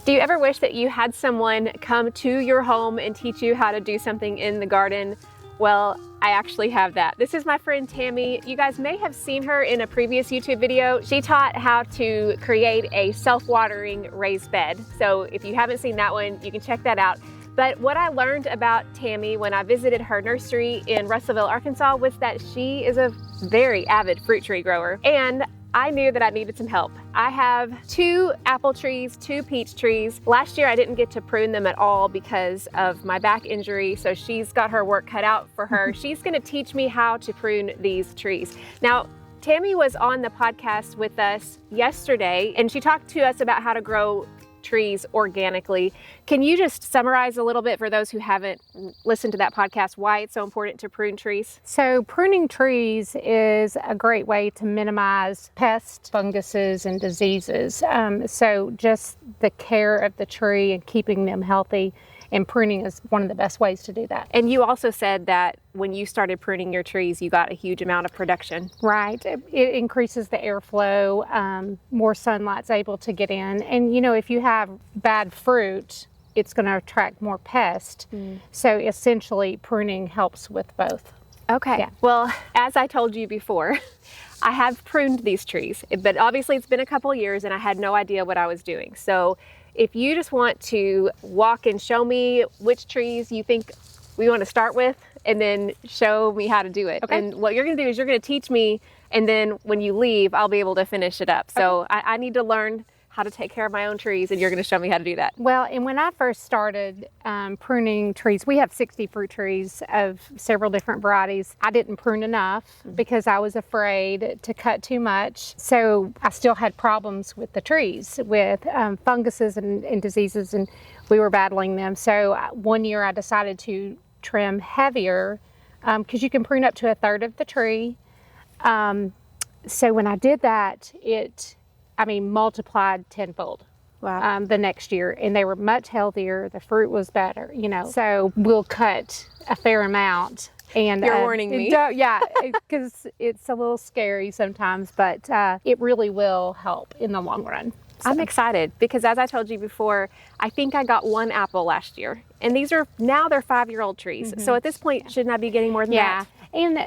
Do you ever wish that you had someone come to your home and teach you how to do something in the garden? Well, I actually have that. This is my friend Tammy. You guys may have seen her in a previous YouTube video. She taught how to create a self-watering raised bed. So if you haven't seen that one, you can check that out. But what I learned about Tammy when I visited her nursery in Russellville, Arkansas, was that she is a very avid fruit tree grower. And I knew that I needed some help. I have 2 apple trees, 2 peach trees. Last year I didn't get to prune them at all because of my back injury, so she's got her work cut out for her. She's gonna teach me how to prune these trees. Now, Tammy was on the podcast with us yesterday and she talked to us about how to grow trees organically. Can you just summarize a little bit for those who haven't listened to that podcast why it's so important to prune trees? So pruning trees is a great way to minimize pests, funguses, and diseases. So just the care of the tree and keeping them healthy, and pruning is one of the best ways to do that. And you also said that when you started pruning your trees, you got a huge amount of production. Right. It increases the airflow, more sunlight's able to get in. And you know, if you have bad fruit, it's going to attract more pests. So essentially pruning helps with both. Okay. Yeah. Well, as I told you before, I have pruned these trees, but obviously it's been a couple years and I had no idea what I was doing. So if you just want to walk and show me which trees you think we want to start with and then show me how to do it. Okay. And what you're going to do is you're going to teach me, and then when you leave, I'll be able to finish it up. So okay. I need to learn how to take care of my own trees, and you're going to show me how to do that. Well, and when I first started pruning trees, we have 60 fruit trees of several different varieties. I didn't prune enough because I was afraid to cut too much. So I still had problems with the trees, with funguses and diseases, and we were battling them. So one year I decided to trim heavier because you can prune up to 1/3 of the tree. So when I did that, it multiplied tenfold. Wow. The next year, and they were much healthier. The fruit was better, you know. So we'll cut a fair amount. And you're warning me. Yeah, because it's a little scary sometimes, but it really will help in the long run. So. I'm excited because, as I told you before, I think I got 1 apple last year, and they're 5-year-old trees. So at this point, shouldn't I be getting more than that? And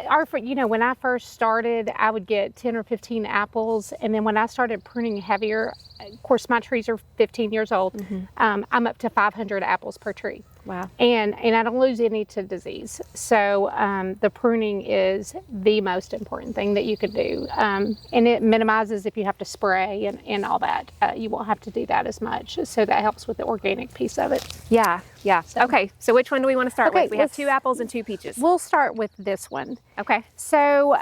when I first started, I would get 10 or 15 apples. And then when I started pruning heavier, of course, my trees are 15 years old. I'm up to 500 apples per tree. Wow. And I don't lose any to disease. So the pruning is the most important thing that you could do. And it minimizes if you have to spray and all that. You won't have to do that as much. So that helps with the organic piece of it. Yeah. So. Okay, so which one do we want to start with? We have 2 apples and 2 peaches. We'll start with this one. Okay. So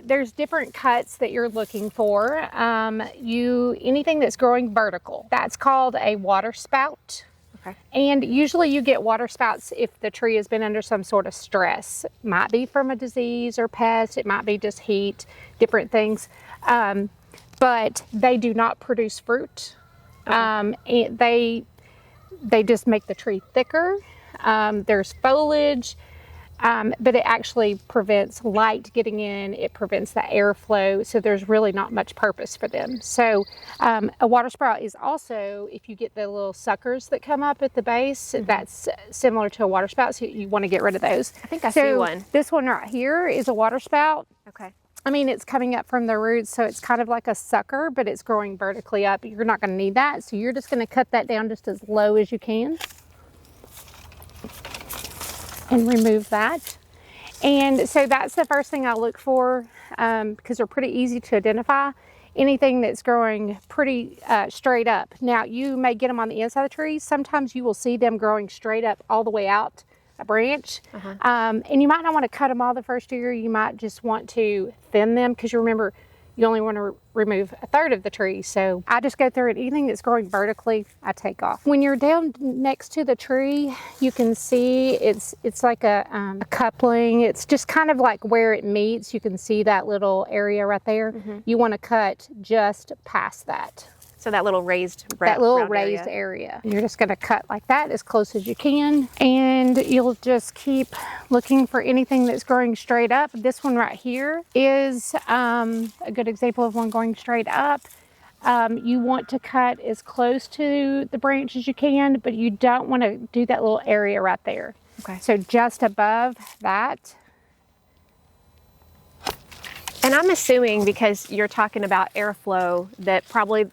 there's different cuts that you're looking for. Anything that's growing vertical, that's called a water spout. Okay. And usually you get water spouts if the tree has been under some sort of stress. Might be from a disease or pest, it might be just heat, different things. But they do not produce fruit. Okay. They just make the tree thicker. There's foliage, but it actually prevents light getting in. It prevents the airflow. So there's really not much purpose for them. So a water sprout is also, if you get the little suckers that come up at the base, that's similar to a water spout. So you want to get rid of those. I think I see one. This one right here is a water spout. Okay. It's coming up from the roots, so it's kind of like a sucker, but it's growing vertically up. You're not going to need that, so you're just going to cut that down just as low as you can and remove that. And so that's the first thing I look for because they're pretty easy to identify. Anything that's growing pretty straight up. Now, you may get them on the inside of the tree. Sometimes you will see them growing straight up all the way out a branch. And you might not want to cut them all the first year. You might just want to thin them because you remember you only want to remove 1/3 of the tree. So I just go through it. Anything that's growing vertically, I take off. When you're down next to the tree, you can see it's like a coupling. It's just kind of like where it meets. You can see that little area right there. You want to cut just past that. So that little raised area. You're just going to cut like that as close as you can. And you'll just keep looking for anything that's growing straight up. This one right here is a good example of one going straight up. you want to cut as close to the branch as you can, but you don't want to do that little area right there. Okay. So just above that. And I'm assuming, because you're talking about airflow, that probably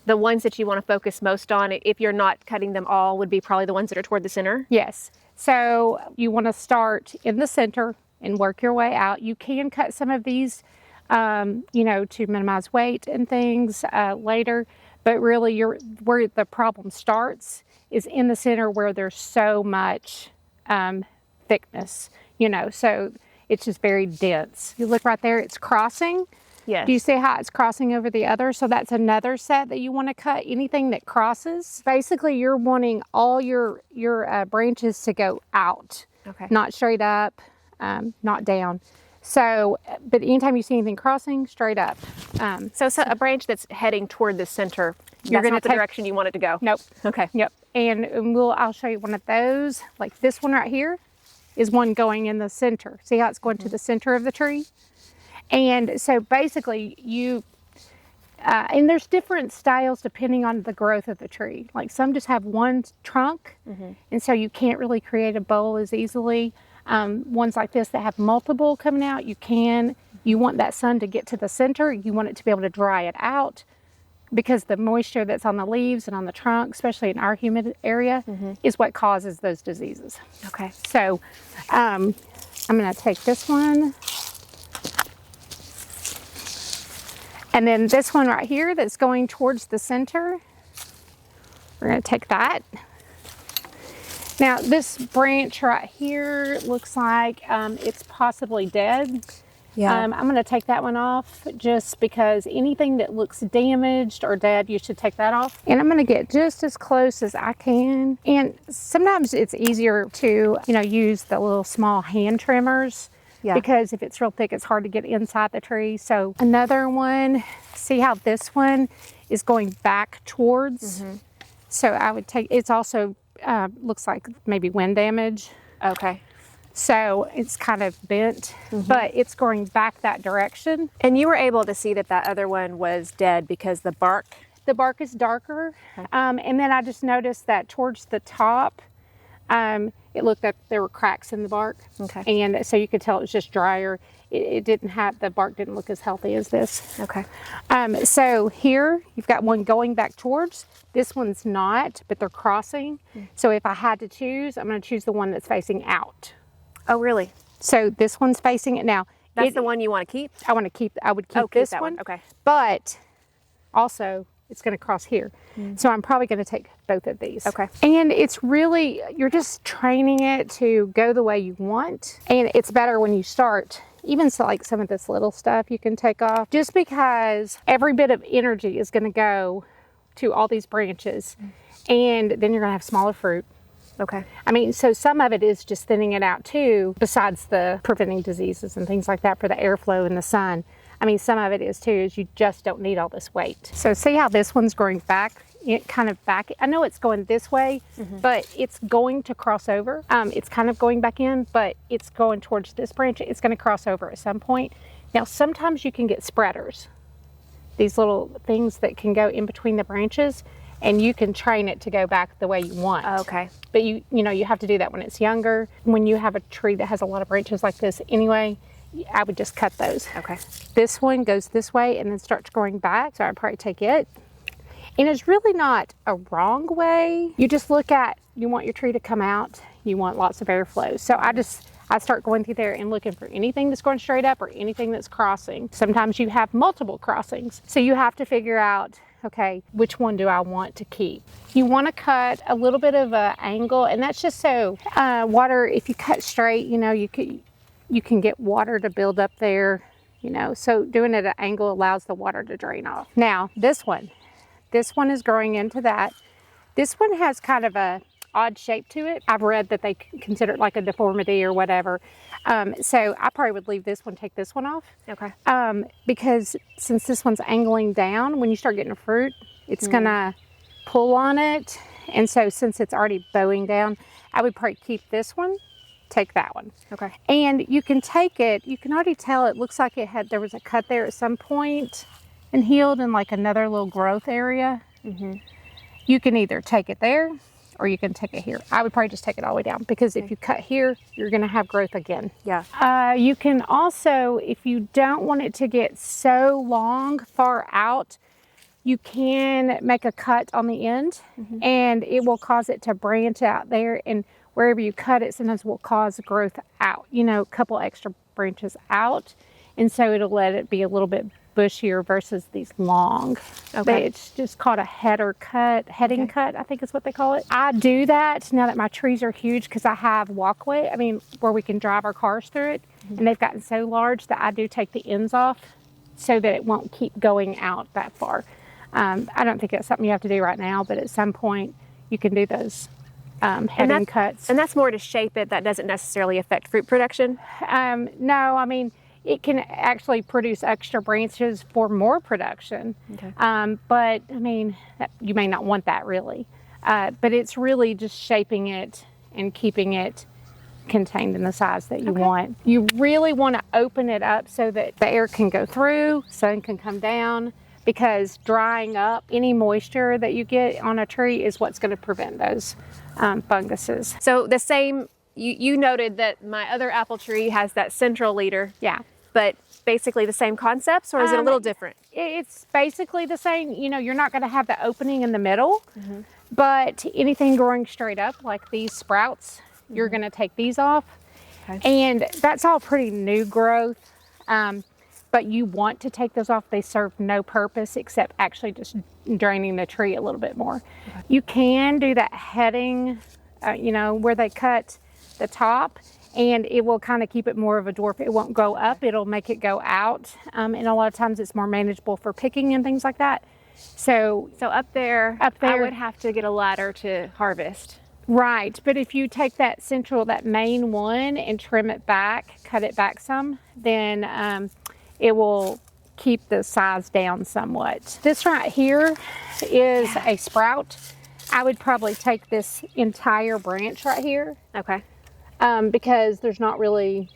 the ones that you want to focus most on, if you're not cutting them all, would be probably the ones that are toward the center? Yes. So you want to start in the center and work your way out. You can cut some of these, you know, to minimize weight and things later, but really where the problem starts is in the center where there's so much thickness, you know, so it's just very dense. You look right there, it's crossing. Yes. Do you see how it's crossing over the other? So that's another set that you want to cut, anything that crosses. Basically, you're wanting all your branches to go out, Okay. not straight up, not down. So, but anytime you see anything crossing, straight up. So a branch that's heading toward the center, You're that's gonna not the direction you want it to go? Nope. Okay. Yep. And I'll show you one of those. Like this one right here is one going in the center. See how it's going to the center of the tree? And so basically and there's different styles depending on the growth of the tree. Like some just have one trunk, and so you can't really create a bowl as easily. Ones like this that have multiple coming out, you want that sun to get to the center. You want it to be able to dry it out, because the moisture that's on the leaves and on the trunk, especially in our humid area, is what causes those diseases. Okay. So I'm going to take this one. And then this one right here that's going towards the center, we're going to take that. Now this branch right here looks like it's possibly dead. Yeah. I'm going to take that one off just because anything that looks damaged or dead, you should take that off. And I'm going to get just as close as I can. And sometimes it's easier to, you know, use the little small hand trimmers. Yeah. Because if it's real thick, it's hard to get inside the tree. So another one, see how this one is going back towards. So I would take, it's also looks like maybe wind damage. Okay. So it's kind of bent, but it's going back that direction. And you were able to see that other one was dead because the bark is darker. And then I just noticed that towards the top, it looked like there were cracks in the bark. Okay. And so you could tell it was just drier. The bark didn't look as healthy as this. Okay. So here you've got one going back towards. This one's not, but they're crossing. So if I had to choose, I'm going to choose the one that's facing out. Oh, really? So this one's facing it now. That's the one you want to keep? I would keep this that one. Okay. But also it's going to cross here. So I'm probably going to take both of these. Okay. And it's really, you're just training it to go the way you want. And it's better when you start, even so like some of this little stuff you can take off, just because every bit of energy is going to go to all these branches. And then you're going to have smaller fruit. Okay. I mean, so some of it is just thinning it out too, besides the preventing diseases and things like that for the airflow and the sun. I mean, some of it is too, is you just don't need all this weight. So see how this one's going back, kind of back. I know it's going this way, but it's going to cross over. It's kind of going back in, but it's going towards this branch. It's going to cross over at some point. Now, sometimes you can get spreaders, these little things that can go in between the branches, and you can train it to go back the way you want. Okay. But you know, you have to do that when it's younger. When you have a tree that has a lot of branches like this anyway, I would just cut those. Okay. This one goes this way and then starts growing back, so I'd probably take it. And it's really not a wrong way. You just look at, you want your tree to come out, you want lots of airflow. So I start going through there and looking for anything that's going straight up or anything that's crossing. Sometimes you have multiple crossings. So you have to figure out, okay, which one do I want to keep? You want to cut a little bit of an angle, and that's just so water, if you cut straight, you know, you can get water to build up there, you know, so doing it at an angle allows the water to drain off. Now, this one is growing into that. This one has kind of a odd shape to it. I've read that they consider it like a deformity or whatever. So I probably would leave this one, take this one off. Okay. Because since this one's angling down, when you start getting a fruit, it's gonna pull on it. And so since it's already bowing down, I would probably keep this one, take that one. Okay. And you can take it, you can already tell it looks like there was a cut there at some point and healed in like another little growth area, you can either take it there or you can take it here. I would probably just take it all the way down, because if you cut here, you're gonna have growth again. Yeah. You can also, if you don't want it to get so long, far out, you can make a cut on the end, and it will cause it to branch out there, and wherever you cut it, sometimes will cause growth out, you know, a couple extra branches out, and so it'll let it be a little bit bushier versus these long. It's just called a heading cut, I think is what they call it. I do that now that my trees are huge, because I have walkway, where we can drive our cars through it, and they've gotten so large that I do take the ends off so that it won't keep going out that far. I don't think it's something you have to do right now, but at some point you can do those heading cuts. And that's more to shape it. That doesn't necessarily affect fruit production? No, it can actually produce extra branches for more production. But you may not want that really. But it's really just shaping it and keeping it contained in the size that you want. You really want to open it up so that the air can go through, sun can come down, because drying up any moisture that you get on a tree is what's going to prevent those funguses. So the same, you noted that my other apple tree has that central leader. Yeah. But basically the same concepts, or is it a little different? It's basically the same. You know, you're not going to have the opening in the middle, but anything growing straight up, like these sprouts, you're going to take these off. And that's all pretty new growth. But you want to take those off. They serve no purpose except actually just draining the tree a little bit more. You can do that heading, where they cut the top, and it will kind of keep it more of a dwarf. It won't go up, it'll make it go out. And a lot of times it's more manageable for picking and things like that. So up there, I would have to get a ladder to harvest. Right, but if you take that main one and trim it back, cut it back some, then it will keep the size down somewhat. This right here is a sprout. I would probably take this entire branch right here. Because there's not really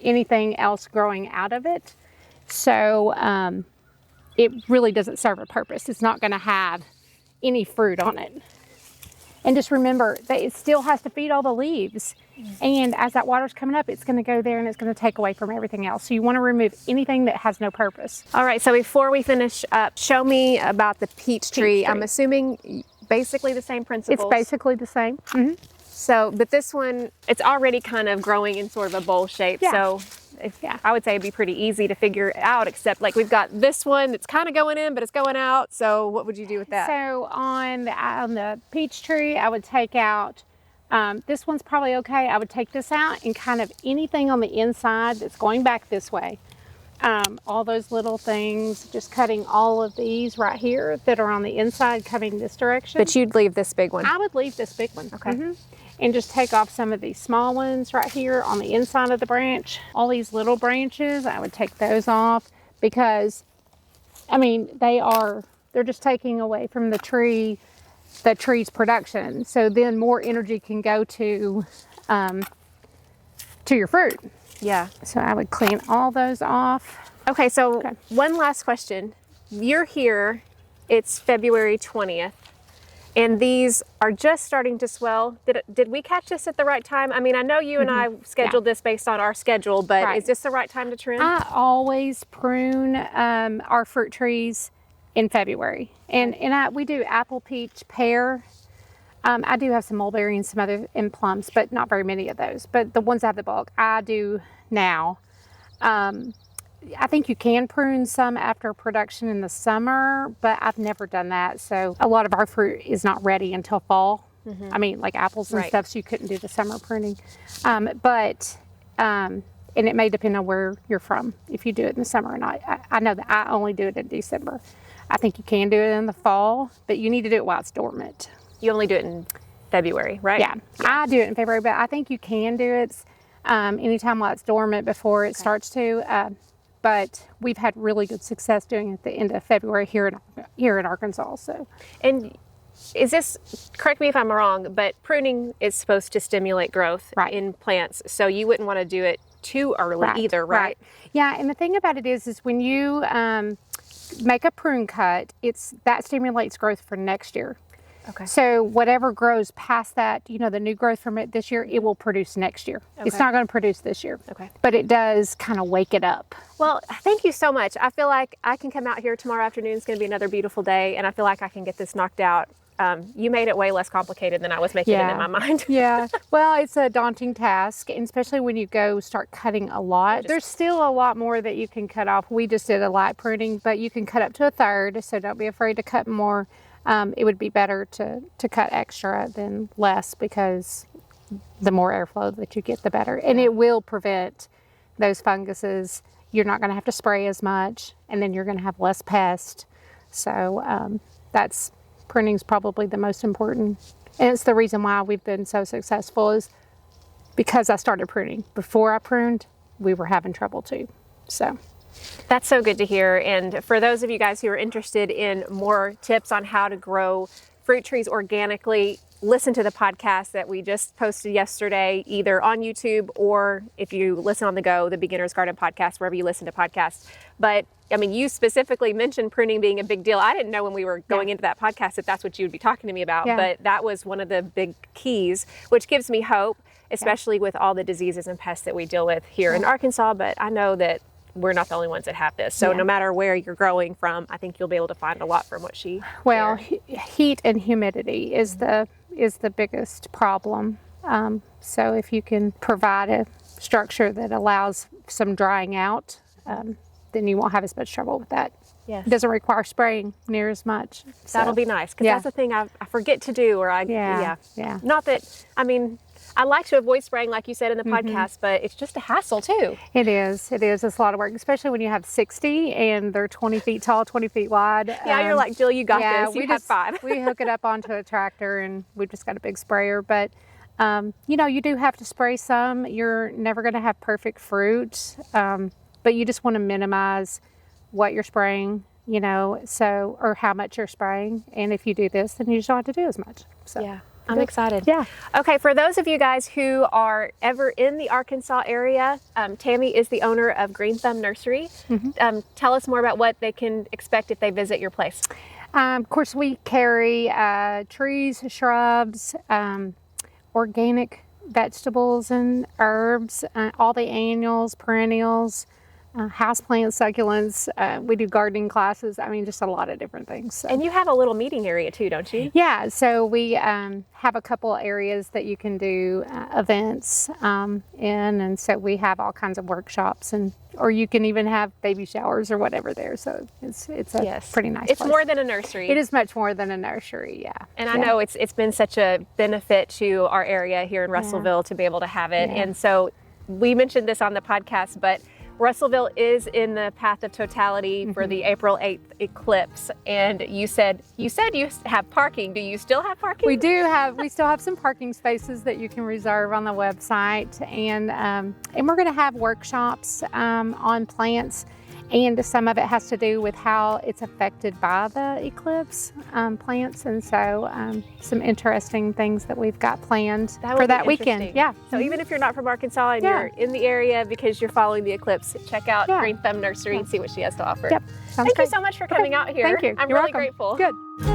anything else growing out of it. So it really doesn't serve a purpose. It's not gonna have any fruit on it. And just remember that it still has to feed all the leaves. And as that water's coming up, it's gonna go there and it's gonna take away from everything else. So you wanna remove anything that has no purpose. All right, so before we finish up, show me about the peach tree. I'm assuming basically the same principles. It's basically the same. So, but this one, it's already kind of growing in sort of a bowl shape. So I would say it'd be pretty easy to figure it out, except like we've got this one that's kind of going in, but it's going out. So what would you do with that? So on the peach tree, I would take out, this one's probably okay. I would take this out and kind of anything on the inside that's going back this way. All those little things, just cutting all of these right here that are on the inside coming this direction. But you'd leave this big one? I would leave this big one. And just take off some of these small ones right here on the inside of the branch. All these little branches, I would take those off, because they're just taking away from the tree's production. So then more energy can go to your fruit. Yeah. So I would clean all those off. Okay, so one last question. You're here, it's February 20th. And these are just starting to swell. Did we catch this at the right time? I know you and I scheduled this based on our schedule, but is this the right time to trim? I always prune our fruit trees in February. And we do apple, peach, pear. I do have some mulberry and some other plums, but not very many of those. But the ones I have the bulk, I do now. I think you can prune some after production in the summer, but I've never done that. So a lot of our fruit is not ready until fall. Like apples and stuff, so you couldn't do the summer pruning. And it may depend on where you're from, if you do it in the summer or not. I know that I only do it in December. I think you can do it in the fall, but you need to do it while it's dormant. You only do it in February, right? Yeah, I do it in February, but I think you can do it anytime while it's dormant before it starts to. But we've had really good success doing it at the end of February here in Arkansas. So, and is this, correct me if I'm wrong, but pruning is supposed to stimulate growth in plants, so you wouldn't want to do it too early either, right? Yeah, and the thing about it is when you make a prune cut, that stimulates growth for next year. Okay. So whatever grows past that, the new growth from it this year, it will produce next year. Okay. It's not going to produce this year. Okay. But it does kind of wake it up. Well, thank you so much. I feel like I can come out here tomorrow afternoon. It's going to be another beautiful day, and I feel like I can get this knocked out. You made it way less complicated than I was making it in my mind. Yeah. Well, it's a daunting task, and especially when you start cutting a lot. There's still a lot more that you can cut off. We just did a light pruning, but you can cut up to a third, so don't be afraid to cut more. It would be better to cut extra than less, because the more airflow that you get, the better. And it will prevent those funguses. You're not going to have to spray as much, and then you're going to have less pests. So pruning's probably the most important. And it's the reason why we've been so successful, is because I started pruning. Before I pruned, we were having trouble too. So. That's so good to hear. And for those of you guys who are interested in more tips on how to grow fruit trees organically, listen to the podcast that we just posted yesterday, either on YouTube or if you listen on the go, the Beginner's Garden podcast, wherever you listen to podcasts. But I mean, you specifically mentioned pruning being a big deal. I didn't know when we were going into that podcast that that's what you would be talking to me about, but that was one of the big keys, which gives me hope, especially with all the diseases and pests that we deal with here in Arkansas. But I know that we're not the only ones that have this. So no matter where you're growing from, I think you'll be able to find a lot from what she Well, heat and humidity is the biggest problem. So if you can provide a structure that allows some drying out, then you won't have as much trouble with that. Yes. It doesn't require spraying near as much. That'll be nice, because that's the thing I forget to do, or Not that, I mean, I like to avoid spraying, like you said in the podcast, but it's just a hassle too. It is. It's a lot of work, especially when you have 60 and they're 20 feet tall, 20 feet wide. Yeah, you're like, Jill, you got this. You have 5. We hook it up onto a tractor, and we've just got a big sprayer. But, you do have to spray some. You're never going to have perfect fruit, but you just want to minimize what you're spraying, or how much you're spraying. And if you do this, then you just don't have to do as much. So. Yeah. I'm excited. Yeah. Okay, for those of you guys who are ever in the Arkansas area, Tammy is the owner of Green Thumb Nursery. Tell us more about what they can expect if they visit your place. Of course, we carry trees, shrubs, organic vegetables and herbs, all the annuals, perennials, houseplants, succulents. We do gardening classes. I mean, just a lot of different things. So. And you have a little meeting area too, don't you? Yeah, so we have a couple areas that you can do events in, and so we have all kinds of workshops, or you can even have baby showers or whatever there. So it's a pretty nice It's place. more than a nursery. It is much more than a nursery, yeah. And I know it's been such a benefit to our area here in Russellville to be able to have it. Yeah. And so we mentioned this on the podcast, but Russellville is in the path of totality for the April 8th eclipse, and you said you have parking. Do you still have parking? We do have. We still have some parking spaces that you can reserve on the website, and we're going to have workshops on plants, and some of it has to do with how it's affected by the eclipse, plants, and so some interesting things that we've got planned for that weekend. Yeah. So even if you're not from Arkansas and you're in the area because you're following the eclipse, check out Green Thumb Nursery and see what she has to offer. Yep. Thank you so much for coming out here. Thank you. I'm You're really welcome. grateful. Good.